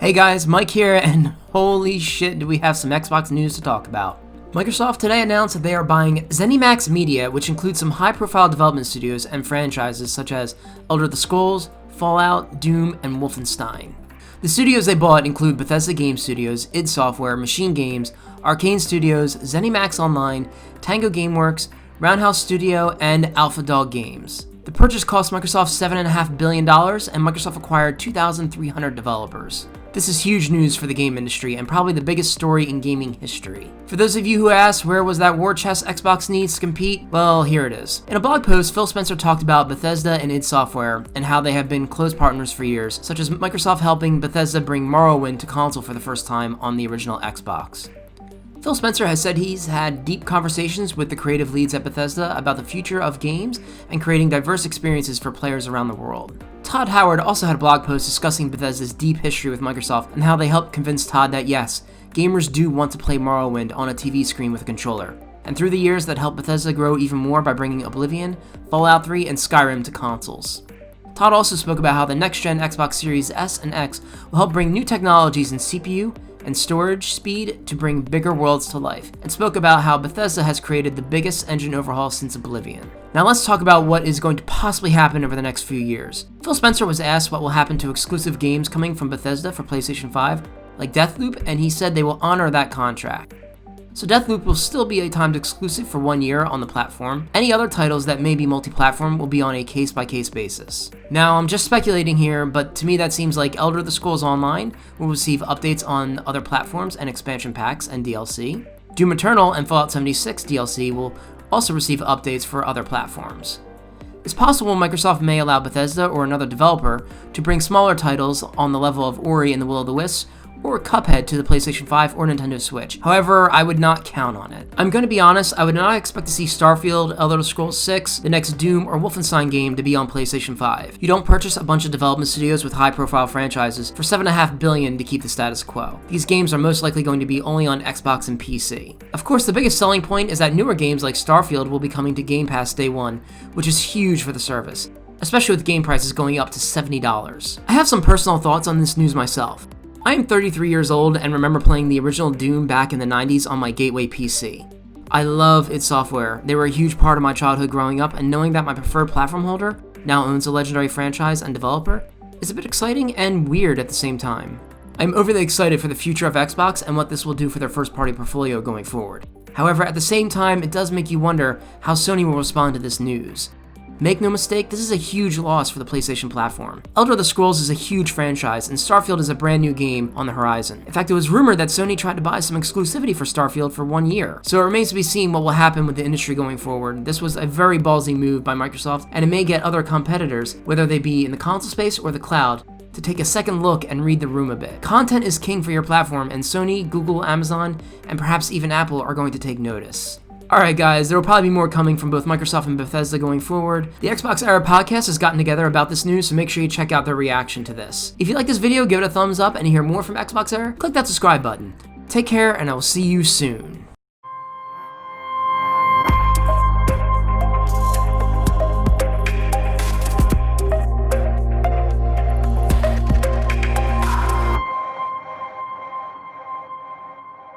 Hey guys, Mike here, and holy shit do we have some Xbox news to talk about. Microsoft today announced that they are buying ZeniMax Media, which includes some high-profile development studios and franchises such as Elder Scrolls, Fallout, Doom, and Wolfenstein. The studios they bought include Bethesda Game Studios, id Software, Machine Games, Arcane Studios, ZeniMax Online, Tango Gameworks, Roundhouse Studio, and Alpha Dog Games. The purchase cost Microsoft $7.5 billion, and Microsoft acquired 2,300 developers. This is huge news for the game industry, and probably the biggest story in gaming history. For those of you who asked where was that war chest Xbox needs to compete, well, here it is. In a blog post, Phil Spencer talked about Bethesda and id Software, and how they have been close partners for years, such as Microsoft helping Bethesda bring Morrowind to console for the first time on the original Xbox. Phil Spencer has said he's had deep conversations with the creative leads at Bethesda about the future of games and creating diverse experiences for players around the world. Todd Howard also had a blog post discussing Bethesda's deep history with Microsoft and how they helped convince Todd that yes, gamers do want to play Morrowind on a TV screen with a controller. And through the years that helped Bethesda grow even more by bringing Oblivion, Fallout 3, and Skyrim to consoles. Todd also spoke about how the next-gen Xbox Series S and X will help bring new technologies in CPU and storage speed to bring bigger worlds to life, and spoke about how Bethesda has created the biggest engine overhaul since Oblivion. Now let's talk about what is going to possibly happen over the next few years. Phil Spencer was asked what will happen to exclusive games coming from Bethesda for PlayStation 5, like Deathloop, and he said they will honor that contract. So Deathloop will still be a timed exclusive for 1 year on the platform. Any other titles that may be multi-platform will be on a case-by-case basis. Now, I'm just speculating here, but to me that seems like Elder Scrolls Online will receive updates on other platforms and expansion packs and DLC. Doom Eternal and Fallout 76 DLC will also receive updates for other platforms. It's possible Microsoft may allow Bethesda or another developer to bring smaller titles on the level of Ori and the Will of the Wisps, or Cuphead to the PlayStation 5 or Nintendo Switch. However, I would not count on it. I'm gonna be honest, I would not expect to see Starfield, Elder Scrolls 6, the next Doom, or Wolfenstein game to be on PlayStation 5. You don't purchase a bunch of development studios with high-profile franchises for $7.5 billion to keep the status quo. These games are most likely going to be only on Xbox and PC. Of course, the biggest selling point is that newer games like Starfield will be coming to Game Pass day one, which is huge for the service, especially with game prices going up to $70. I have some personal thoughts on this news myself. I am 33 years old and remember playing the original Doom back in the 90s on my Gateway PC. I love id Software. They were a huge part of my childhood growing up, and knowing that my preferred platform holder now owns a legendary franchise and developer is a bit exciting and weird at the same time. I'm overly excited for the future of Xbox and what this will do for their first-party portfolio going forward. However, at the same time, it does make you wonder how Sony will respond to this news. Make no mistake, this is a huge loss for the PlayStation platform. Elder Scrolls is a huge franchise, and Starfield is a brand new game on the horizon. In fact, it was rumored that Sony tried to buy some exclusivity for Starfield for 1 year. So it remains to be seen what will happen with the industry going forward. This was a very ballsy move by Microsoft, and it may get other competitors, whether they be in the console space or the cloud, to take a second look and read the room a bit. Content is king for your platform, and Sony, Google, Amazon, and perhaps even Apple are going to take notice. Alright guys, there will probably be more coming from both Microsoft and Bethesda going forward. The XboxEra podcast has gotten together about this news, so make sure you check out their reaction to this. If you like this video, give it a thumbs up, and to hear more from XboxEra, click that subscribe button. Take care, and I will see you soon.